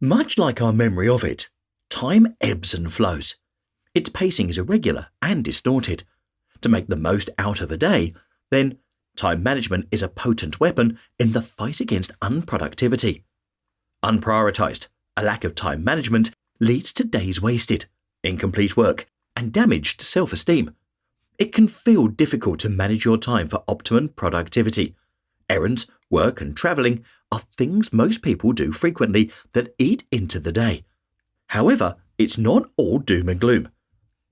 Much like our memory of it, time ebbs and flows. Its pacing is irregular and distorted. To make the most out of a day, then, time management is a potent weapon in the fight against unproductivity. Unprioritized, a lack of time management leads to days wasted, incomplete work, and damaged self-esteem. It can feel difficult to manage your time for optimum productivity. Errands, work, and travelling are things most people do frequently that eat into the day. However, it's not all doom and gloom.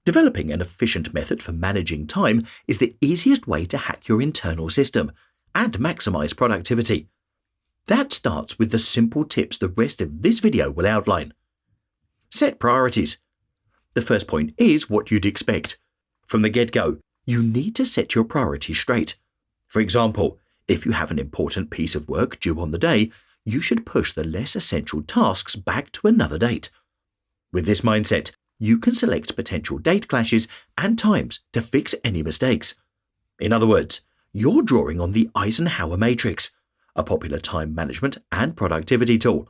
Developing an efficient method for managing time is the easiest way to hack your internal system and maximize productivity. That starts with the simple tips the rest of this video will outline. Set priorities. The first point is what you'd expect. From the get-go, you need to set your priorities straight. For example, if you have an important piece of work due on the day, you should push the less essential tasks back to another date. With this mindset, you can select potential date clashes and times to fix any mistakes. In other words, you're drawing on the Eisenhower Matrix, a popular time management and productivity tool.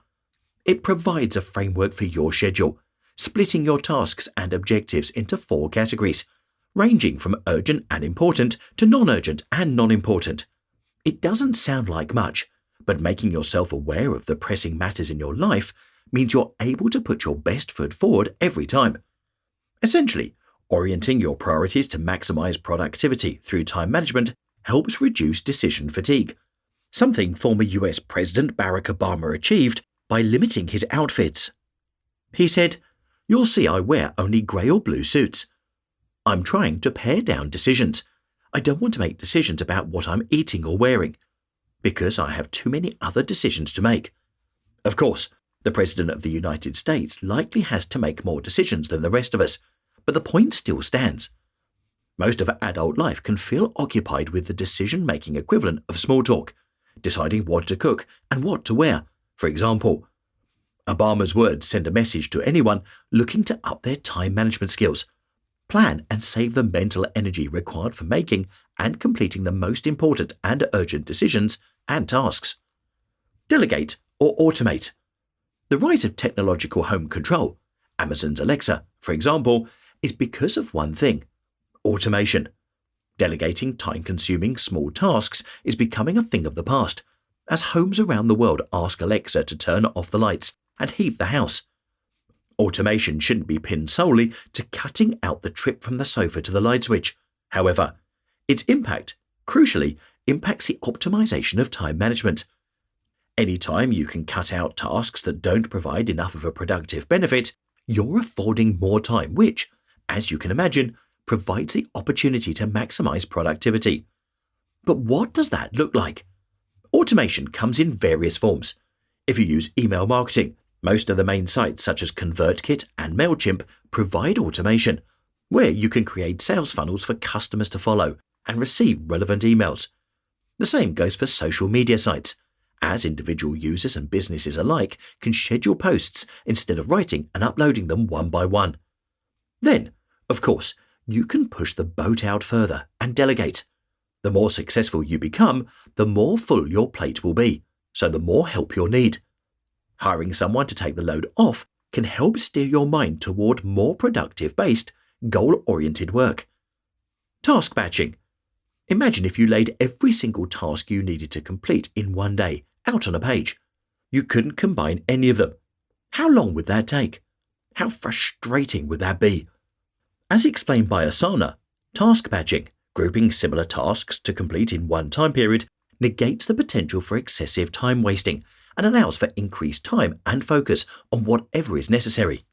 It provides a framework for your schedule, splitting your tasks and objectives into 4 categories, ranging from urgent and important to non-urgent and non-important. It doesn't sound like much, but making yourself aware of the pressing matters in your life means you're able to put your best foot forward every time. Essentially, orienting your priorities to maximize productivity through time management helps reduce decision fatigue, something former US President Barack Obama achieved by limiting his outfits. He said, "You'll see I wear only grey or blue suits. I'm trying to pare down decisions. I don't want to make decisions about what I'm eating or wearing, because I have too many other decisions to make." Of course, the President of the United States likely has to make more decisions than the rest of us, but the point still stands. Most of adult life can feel occupied with the decision-making equivalent of small talk, deciding what to cook and what to wear, for example. Obama's words send a message to anyone looking to up their time management skills. Plan and save the mental energy required for making and completing the most important and urgent decisions and tasks. Delegate or automate. The rise of technological home control, Amazon's Alexa, for example, is because of one thing: automation. Delegating time-consuming small tasks is becoming a thing of the past, as homes around the world ask Alexa to turn off the lights and heat the house. Automation shouldn't be pinned solely to cutting out the trip from the sofa to the light switch. However, its impact, crucially, impacts the optimization of time management. Any time you can cut out tasks that don't provide enough of a productive benefit, you're affording more time which, as you can imagine, provides the opportunity to maximize productivity. But what does that look like? Automation comes in various forms. If you use email marketing, most of the main sites such as ConvertKit and MailChimp provide automation, where you can create sales funnels for customers to follow and receive relevant emails. The same goes for social media sites, as individual users and businesses alike can schedule posts instead of writing and uploading them one by one. Then, of course, you can push the boat out further and delegate. The more successful you become, the more full your plate will be, so the more help you'll need. Hiring someone to take the load off can help steer your mind toward more productive-based, goal-oriented work. Task batching. Imagine if you laid every single task you needed to complete in one day out on a page. You couldn't combine any of them. How long would that take? How frustrating would that be? As explained by Asana, task batching, grouping similar tasks to complete in one time period, negates the potential for excessive time wasting and allows for increased time and focus on whatever is necessary.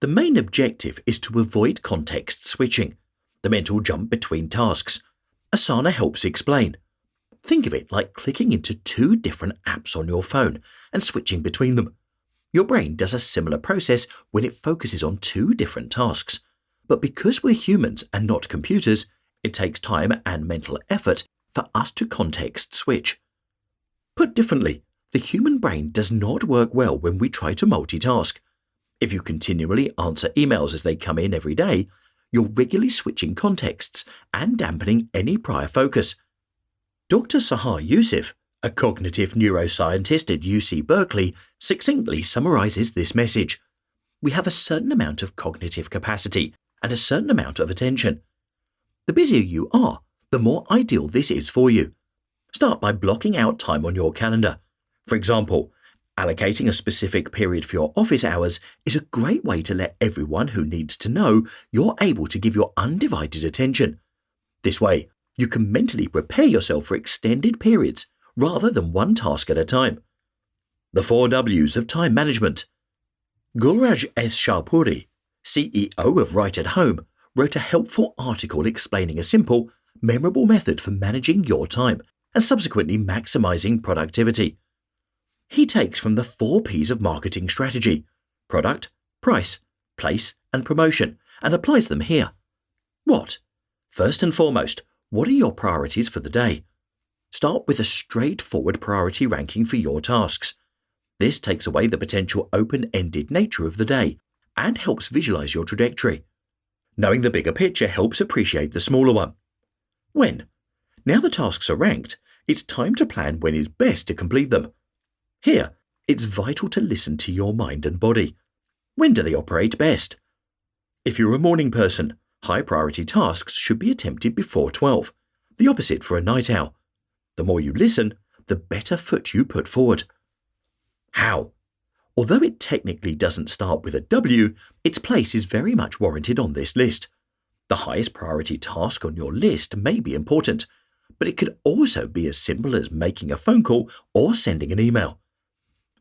The main objective is to avoid context switching, the mental jump between tasks. Asana helps explain. Think of it like clicking into 2 different apps on your phone and switching between them. Your brain does a similar process when it focuses on 2 different tasks. But because we're humans and not computers, it takes time and mental effort for us to context switch. Put differently, the human brain does not work well when we try to multitask. If you continually answer emails as they come in every day, you're regularly switching contexts and dampening any prior focus. Dr. Sahar Yusuf, A cognitive neuroscientist at UC Berkeley succinctly summarizes this message. We have a certain amount of cognitive capacity and a certain amount of attention. The busier you are, the more ideal this is for you. Start by blocking out time on your calendar. For example, allocating a specific period for your office hours is a great way to let everyone who needs to know you're able to give your undivided attention. This way, you can mentally prepare yourself for extended periods rather than one task at a time. The 4 W's of time management. Gulraj S. Sharpuri, CEO of Right at Home, wrote a helpful article explaining a simple, memorable method for managing your time and subsequently maximizing productivity. He takes from the 4 P's of marketing strategy: product, price, place, and promotion, and applies them here. What? First and foremost, what are your priorities for the day? Start with a straightforward priority ranking for your tasks. This takes away the potential open-ended nature of the day and helps visualize your trajectory. Knowing the bigger picture helps appreciate the smaller one. When? Now the tasks are ranked, it's time to plan when is best to complete them. Here, it's vital to listen to your mind and body. When do they operate best? If you're a morning person, high-priority tasks should be attempted before 12, the opposite for a night owl. The more you listen, the better foot you put forward. How? Although it technically doesn't start with a W, its place is very much warranted on this list. The highest priority task on your list may be important, but it could also be as simple as making a phone call or sending an email.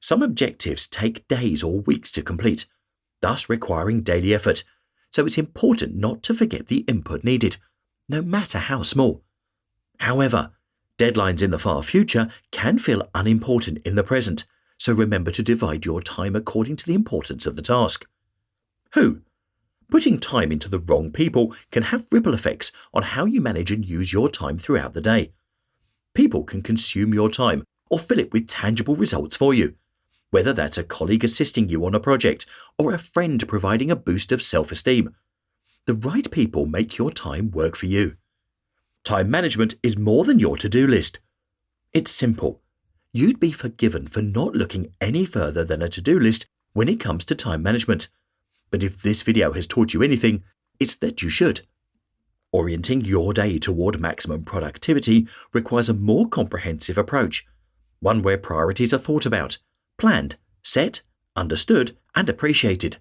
Some objectives take days or weeks to complete, thus requiring daily effort, so it's important not to forget the input needed, no matter how small. However, deadlines in the far future can feel unimportant in the present, so remember to divide your time according to the importance of the task. Who? Putting time into the wrong people can have ripple effects on how you manage and use your time throughout the day. People can consume your time or fill it with tangible results for you, whether that's a colleague assisting you on a project or a friend providing a boost of self-esteem. The right people make your time work for you. Time management is more than your to-do list. It's simple. You'd be forgiven for not looking any further than a to-do list when it comes to time management. But if this video has taught you anything, it's that you should. Orienting your day toward maximum productivity requires a more comprehensive approach, one where priorities are thought about, planned, set, understood, and appreciated.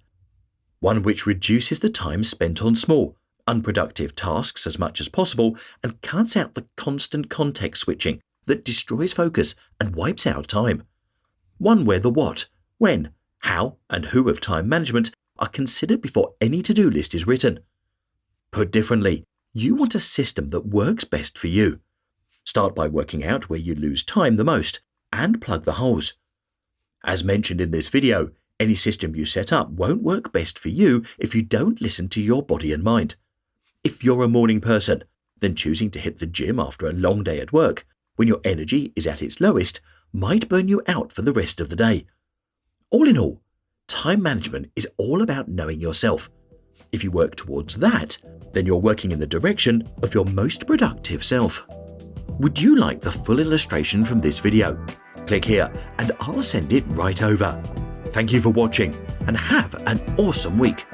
One which reduces the time spent on small, unproductive tasks as much as possible and cuts out the constant context switching that destroys focus and wipes out time. One where the what, when, how, and who of time management are considered before any to-do list is written. Put differently, you want a system that works best for you. Start by working out where you lose time the most and plug the holes. As mentioned in this video, any system you set up won't work best for you if you don't listen to your body and mind. If you're a morning person, then choosing to hit the gym after a long day at work, when your energy is at its lowest, might burn you out for the rest of the day. All in all, time management is all about knowing yourself. If you work towards that, then you're working in the direction of your most productive self. Would you like the full illustration from this video? Click here and I'll send it right over. Thank you for watching and have an awesome week.